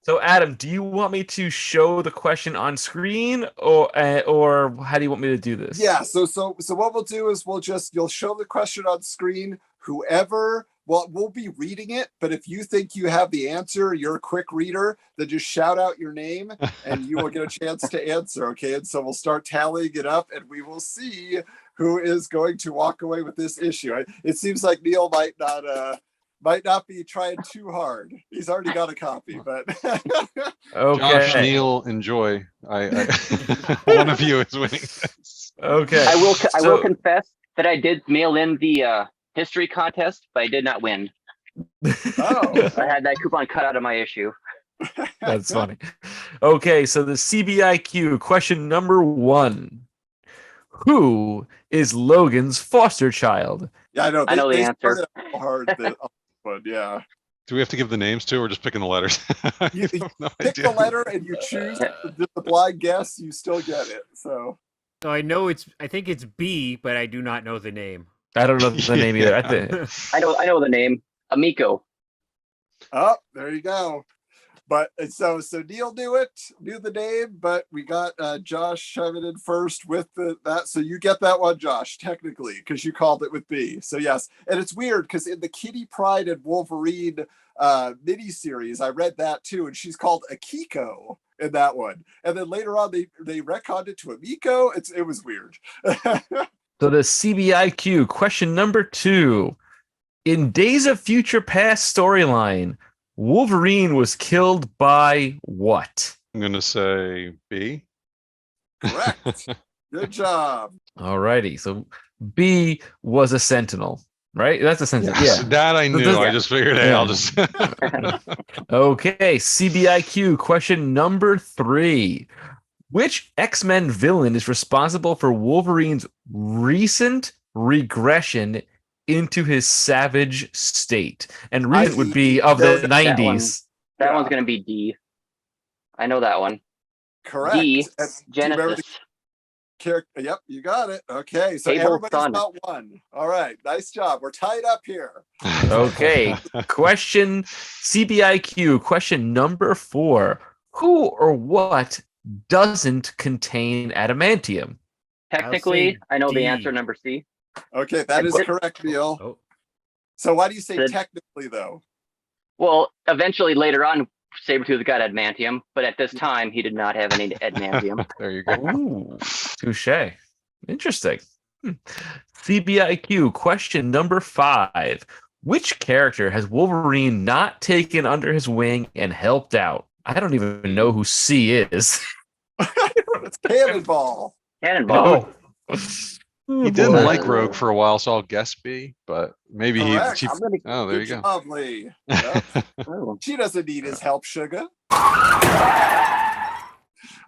So Adam, do you want me to show the question on screen, or how do you want me to do this? Yeah, so what we'll do is you'll show the question on screen. We'll be reading it, but if you think you have the answer, you're a quick reader, then just shout out your name and you will get a chance to answer, okay? And so we'll start tallying it up, and we will see who is going to walk away with this issue. It seems like Neil might not be trying too hard. He's already got a copy, but okay. Josh, Neil, enjoy. One of you is winning this. Okay. I will confess that I did mail in the history contest, but I did not win. Oh, I had that coupon cut out of my issue. That's funny. Okay, so the CBIQ question number 1. Who is Logan's foster child? Yeah, I know. I know the answer. started out hard. But yeah. Do we have to give the names too, or just picking the letters? I You have no pick idea. the letter and you choose the blind guess. You still get it. So So I think it's B, but I do not know the name. I don't know the name either. I think I know the name. Amico. oh, there you go. But so Neil knew the name, but we got Josh chiming in first with that. So you get that one, Josh, technically, because you called it with B. So yes, and it's weird because in the Kitty Pryde and Wolverine miniseries, I read that too, and she's called Akiko in that one. And then later on, they retconned it to Amico. It was weird. so. The CBIQ question number 2. In Days of Future Past storyline, Wolverine was killed by what? I'm gonna say B. Correct. Good job. Alrighty, so B was a Sentinel, right? That's a Sentinel. Yes. Yeah. That I knew. I just figured, hey, Yeah. I'll just. Okay, CBIQ question number 3. Which X-Men villain is responsible for Wolverine's recent regression into his savage state? And recent would be of the That 90s. That Yeah. one's gonna be D. I know that one. Correct. D. And do you remember Genesis. the character? Yep, you got it. Okay, so Cable's everybody's son. got one. All right, nice job. We're tied up here. Okay, question CBIQ question number 4. Who or what doesn't contain adamantium? Technically, say I know the D. answer, number C. Okay, that is But- correct, Neil. Oh, So why do you say The- technically though? Well, eventually later on, Sabretooth got adamantium, but at this time he did not have any adamantium. There you go. Ooh, touche. Interesting. CBIQ question number 5. Which character has Wolverine not taken under his wing and helped out? I don't even know who C is. It's Cannonball. Cannonball. He didn't like Rogue for a while, so I'll guess B. But maybe Correct. he. I'm gonna- Oh, there you Good go. job, Lee. Yep. Oh. She doesn't need his help, sugar.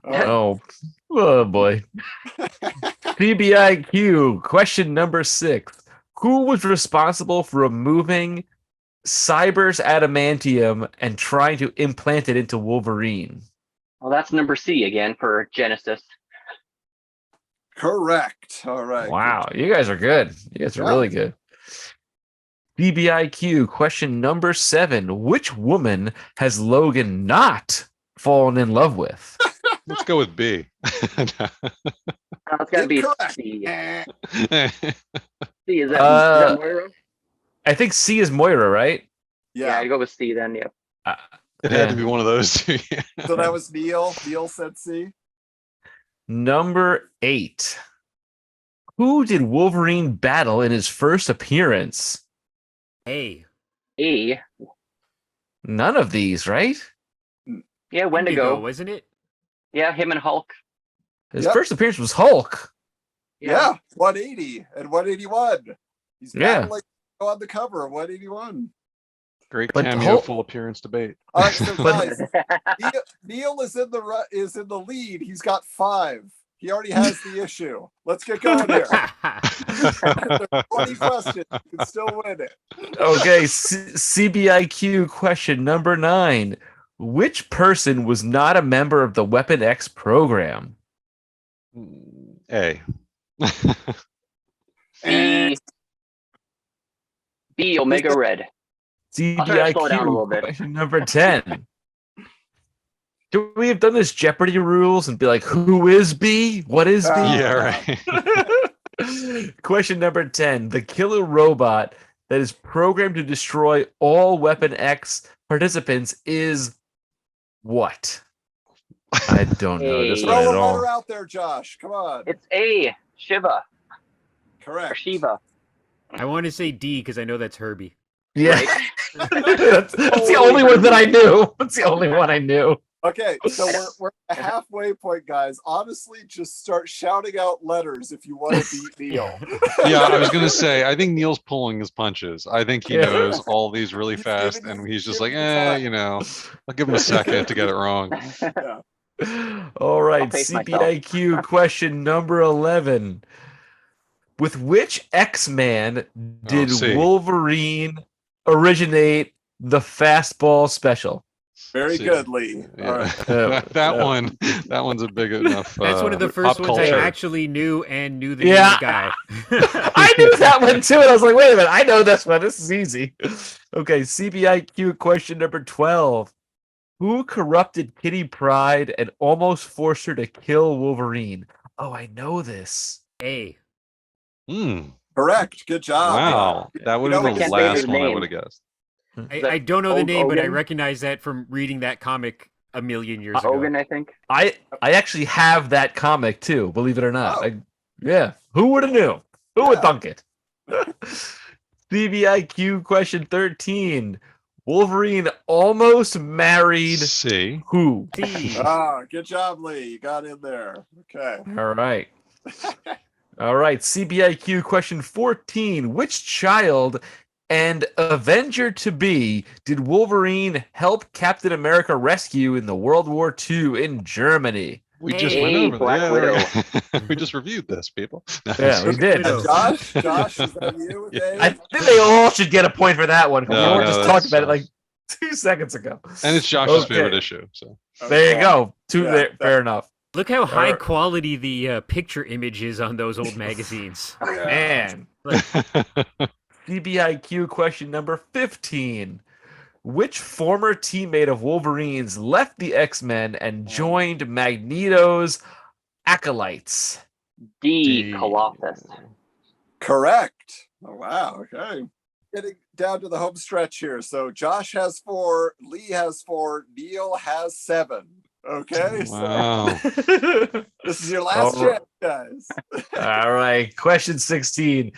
Oh, oh boy. CBIQ question number 6. Who was responsible for removing Cyber's adamantium and trying to implant it into Wolverine? Well, that's number C again for Genesis. Correct. All right. Wow, you guys are good. You guys are Yeah. really good. CBIQ question number 7. Which woman has Logan not fallen in love with? Let's go with B. It's gotta be Incorrect. C. Eh, C, is that Moira? I think C is Moira, right? Yeah, Yeah. I'd go with C then, yeah. It had to be one of those two. Yeah. So that was Neil. Neil said C. Number 8. Who did Wolverine battle in his first appearance? A. A. None of these, right? Yeah, Wendigo. wasn't it? Yeah, him and Hulk. His Yep. first appearance was Hulk. Yeah. 180 and 181. He's Yeah. battling on the cover of 181. Great But cameo, Hulk- full appearance debate. All right, so But- guys, Neil is in the lead. He's got 5. He already has the issue. Let's get going here. 20 questions. You can still win it. Okay, CBIQ question number 9. Which person was not a member of the Weapon X program? A. Eh, B. B. Omega Red. I'll try to slow it down a little CBIQ bit. question number 10. Should we have done this Jeopardy rules and be like, who is B? What is B? Yeah, right. Question number 10. The killer robot that is programmed to destroy all Weapon X participants is what? I don't know this Hey. one Throw at a all. letter out there, Josh. Come on. It's A. Shiva. Or Correct. Shiva. I want to say D because I know that's Herbie. Yeah. Right? that's the only one that I knew. That's the only one I knew. Okay, so we're at a halfway point, guys. Honestly, just start shouting out letters if you want to beat Neil. Yeah, I was gonna say. I think Neil's pulling his punches. I think he Yeah. knows all these really He's fast, giving and you- he's just giving like, you time. you know, I'll give him a second to get it wrong. All right, pace myself. CBIQ question number 11. With which X-Man did C. Wolverine originate the fastball special. Very See, good, Lee. Yeah. All right. That one's a big enough. That's one of the pop first ones culture. I actually knew and knew the name Yeah. of the guy. I knew that one too, and I was like, wait a minute, I know this one. This is easy. Okay, CBIQ question number 12. Who corrupted Kitty Pryde and almost forced her to kill Wolverine? Oh, I know this. A. Hmm. Correct. Good job. Wow. That would have know, been I the can't think of last the one I name. would have guessed. I don't know the name, but I Logan? recognize that from reading that comic a million years ago. Hogan, I think. I actually have that comic too, believe it or not. Oh. Yeah. Who would have knew? Who would Yeah. thunk it? CBIQ question 13. Wolverine almost married See. who? C. Good job, Lee. You got in there. Okay. All right. All right. CBIQ question 14. Which child and Avenger to be did Wolverine help Captain America rescue in the World War II in Germany? We just Hey, went over Black that. Widow. We just reviewed this, people. Yeah, we did. Widow. Josh, is that you with A? I think they all should get a point for that one. 'Cause No, we were no, just that's talking about it like Josh. 2 seconds ago. And it's Josh's Okay. favorite issue. So There you go. Yeah, Fair enough. Look how high Alright. quality the picture image is on those old magazines. Yeah. Man. CBIQ question number 15. Which former teammate of Wolverine's left the X-Men and joined Magneto's acolytes? D. Colossus. Correct. Oh, wow. Okay. Getting down to the home stretch here. So Josh has 4, Lee has 4, Neil has 7. Okay. wow. So this is your last All right. chance, guys. All right. Question 16.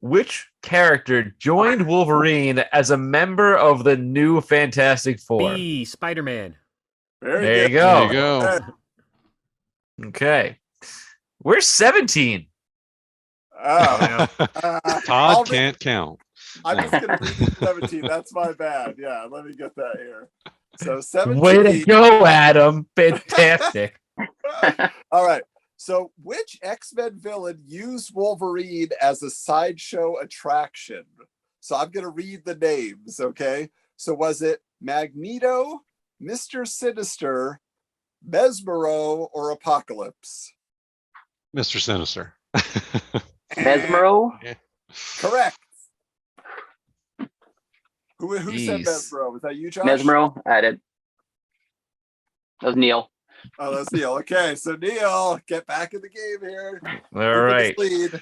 Which character joined Wolverine as a member of the new Fantastic Four? B. Spider-Man. Very There you good. go. There you go. Okay. Where's 17? Oh, Todd I'll read- can't count. I'm just gonna read 17. That's my bad. Yeah, let me get that here. So 17. Way to go, Adam. Fantastic. All right. So which X-Men villain used Wolverine as a sideshow attraction? So I'm gonna read the names, okay? So was it Magneto, Mr. Sinister, Mesmero, or Apocalypse? Mr. Sinister. Mesmero. Correct. Who said Jeez. Mesmero? Was that you, Josh? Mesmero. I did. That was Neil. Oh, that's Neil. Okay, so Neil, get back in the game here. All right. Lead.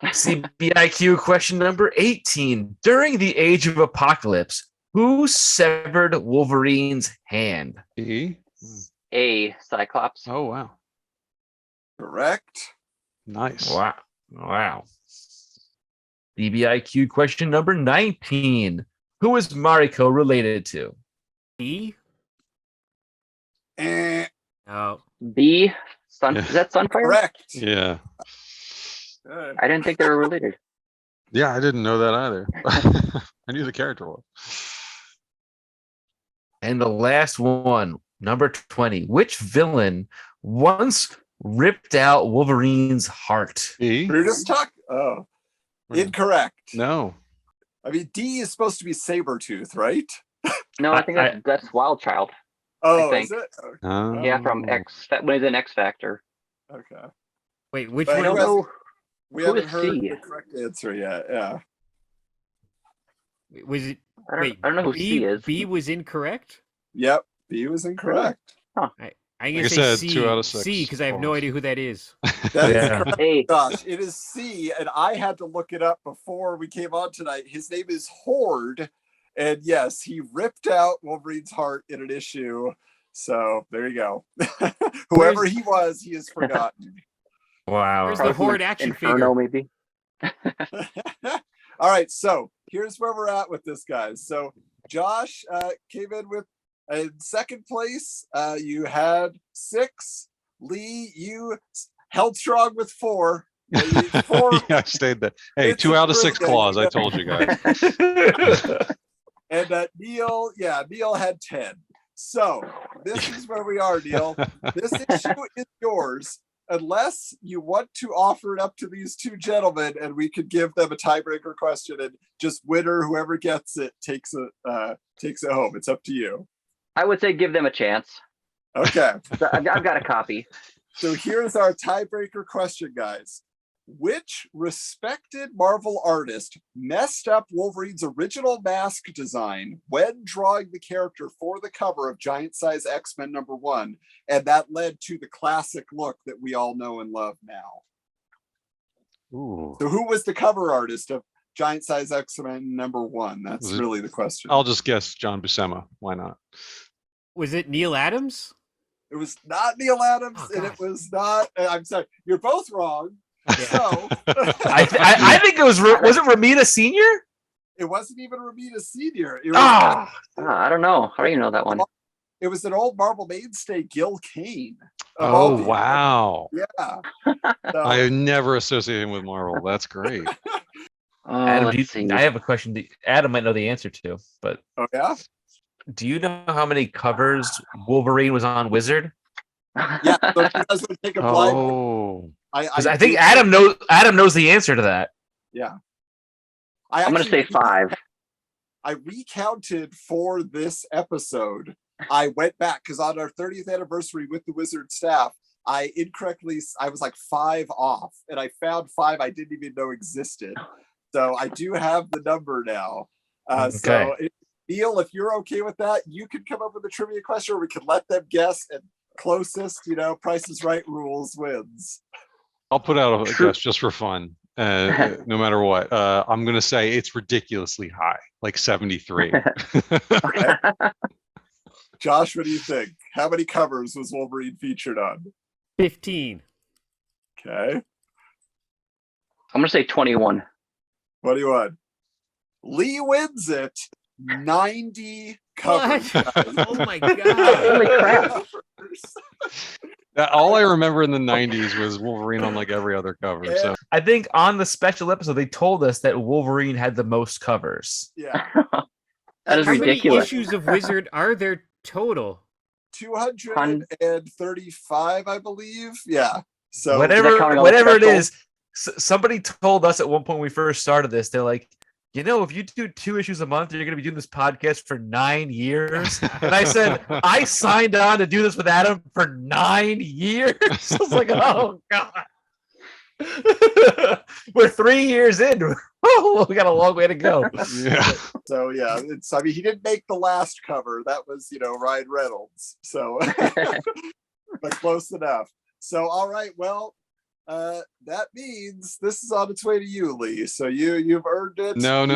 CBIQ question number 18. During the Age of Apocalypse, who severed Wolverine's hand? E? A. Cyclops. Oh, wow. Correct. Nice. Wow. CBIQ question number 19. Who is Mariko related to? B. Eh, Oh, B. Sun. Yeah. Is that Sunfire? correct. Yeah. Good. I didn't think they were related. Yeah, I didn't know that either. I knew the character was. And the last one, number 20. Which villain once ripped out Wolverine's heart? E? We were just talking. Oh, incorrect. No. I mean, D is supposed to be Sabretooth, right? No, I think that's Wild Child. Oh, think. is it? Okay. Oh. Yeah, from X. When he's in X Factor. Okay. wait, which But one? who has- No. We Who haven't is heard C? the correct answer yet. Yeah. Was it? I don't know who B, C is. B was incorrect. Yep. B was incorrect. I'm Like gonna I say said, C. 2 out of 6 C, because I have no falls. idea who that is. That is Yeah. correct, A. Josh. It is C, and I had to look it up before we came on tonight. His name is Horde, and yes, he ripped out Wolverine's heart in an issue. So there you go. Whoever he was, he is forgotten. Wow. Where's the Probably Horde from action Inferno, figure? maybe. All right, so here's where we're at with this, guys. So Josh came in with in second place. You had 6. Lee, you held strong with 4. Yeah, you- 4 Yeah, I stayed there. Hey, It's 2 out of 6 improving. claws. I told you guys. and Neil had 10. So this is where we are, Neil. This issue is yours. unless you want to offer it up to these two gentlemen, and we could give them a tiebreaker question, and just winner, whoever gets it, takes it home. It's up to you. I would say give them a chance. Okay. I've got a copy. So here's our tiebreaker question, guys. Which respected Marvel artist messed up Wolverine's original mask design when drawing the character for the cover of Giant Size X-Men #1, and that led to the classic look that we all know and love now? Ooh. So who was the cover artist of Giant Size X-Men #1? That's really the question. I'll just guess John Buscema. Why not? Was it Neil Adams? It was not Neil Adams, Oh, and God. it was not. I'm sorry, you're both wrong. So I think it was it Ramita Senior? it wasn't even Romita Senior. It was, Ah, I don't know. How do you know that one? it was an old Marvel mainstay, Gil Kane. of Oh, all people. wow. Yeah. So, I never associate him with Marvel. That's great. Adam, Let's see. I have a question that Adam might know the answer to, but oh yeah, do you know how many covers Wolverine was on Wizard? yeah. So if you guys want to take a blind, Oh. Because I think Adam knows the answer to that. Yeah. I'm going to say 5. I recounted for this episode. I went back because on our 30th anniversary with the Wizard staff, I was like 5 off, and I found 5 I didn't even know existed. So I do have the number now. So Neil, if you're okay with that, you can come up with a trivia question, or we can let them guess, and closest, Price is Right rules wins. I'll put out a guess just for fun, no matter what. I'm going to say it's ridiculously high, like 73. Josh, what do you think? How many covers was Wolverine featured on? 15. Okay. I'm going to say 21. 21. Lee wins it. 90 covers. What? Oh my God. Holy crap. All I remember in the 90s was Wolverine on like every other cover. So I think on the special episode they told us that Wolverine had the most covers. Yeah. That is How many ridiculous. issues of Wizard are there total? 235, I believe. Yeah. So whatever counting all whatever it special? is, somebody told us at one point when we first started this, they're like, if you do 2 issues a month, you're going to be doing this podcast for 9 years. And I said, I signed on to do this with Adam for 9 years. I was like, oh, God. We're 3 years in. Oh, we got a long way to go. yeah. So yeah, he didn't make the last cover. That was, Ryan Reynolds. So but close enough. So all right, well, that means this is on its way to you, Lee. So you've earned it. No.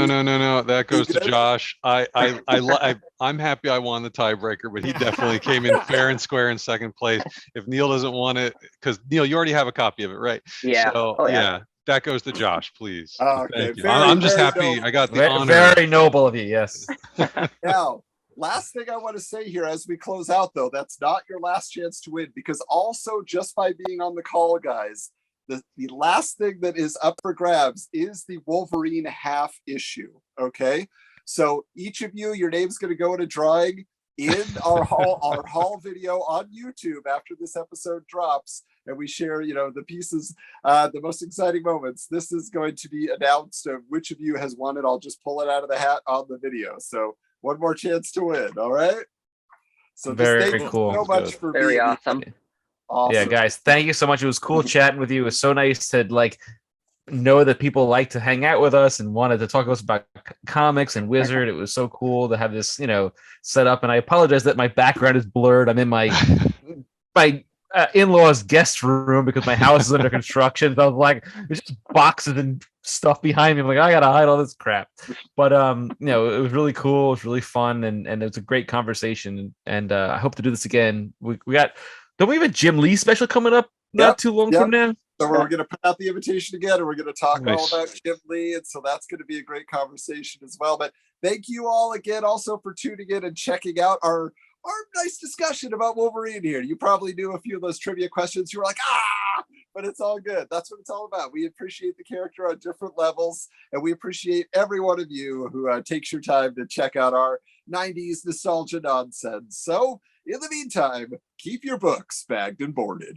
That goes to Josh. I'm happy I won the tiebreaker, but he definitely came in fair and square in second place. If Neil doesn't want it, because Neil, you already have a copy of it, right? Yeah. So, yeah. That goes to Josh, please. Okay. Thank you. I'm just very happy noble. I got the Very, honor. very noble of you, yes. Now, last thing I want to say here as we close out, though, that's not your last chance to win, because also just by being on the call, guys, the last thing that is up for grabs is the Wolverine half issue. Okay, so each of you, your name's going to go in a drawing in our haul video on YouTube after this episode drops, and we share the pieces, the most exciting moments. This is going to be announced of which of you has won it. I'll just pull it out of the hat on the video. So one more chance to win. All right. So Very thank you cool. so much for Very being awesome. awesome. Yeah, guys, thank you so much. It was cool chatting with you. It was so nice to know that people like to hang out with us and wanted to talk to us about comics and Wizard. It was so cool to have this, set up. And I apologize that my background is blurred. I'm in my in-laws guest room because my house is under construction. So I was like, there's just boxes and stuff behind me. I'm like, I gotta hide all this crap. But it was really cool. It was really fun, and it was a great conversation. And I hope to do this again. Don't we have a Jim Lee special coming up not too long from now? So we're going to put out the invitation again, and we're going to talk all Nice. about Jim Lee, and so that's going to be a great conversation as well. But thank you all again also for tuning in and checking out our nice discussion about Wolverine here. You probably knew a few of those trivia questions. You were like, but it's all good. That's what it's all about. We appreciate the character on different levels, and we appreciate every one of you who takes your time to check out our 90s nostalgia nonsense. So in the meantime, keep your books bagged and boarded.